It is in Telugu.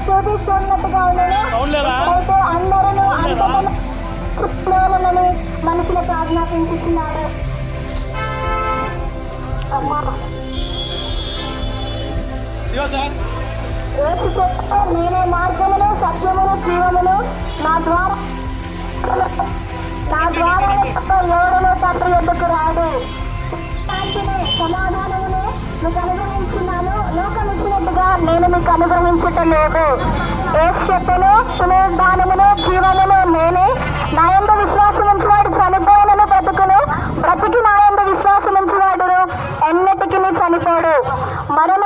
చూపిస్తున్నట్టుగా అయితే అందరూ అంతని మనుషులకు ఆజ్ఞాపించుతున్నాడు. నేనే మార్గమును సత్యమును జీవమును నా ద్వారా ఎవడనో తండ్రి ఎందుకు రాడు. సమాధానమును మీకు అనుగ్రహించున్నాను, లోకం ఇచ్చినట్టుగా నేను మీకు అనుగ్రహించటం లేదు. ఏసు చెప్పెను, పునరుద్ధానమును జీవమును నేనే. నా యందు విశ్వాసం ఉంచివాడు చనిపోయినను బ్రతుకును, బ్రతికి నా యందు విశ్వాసం ఉంచివాడును ఎన్నటికీ చనిపోడు. మరణ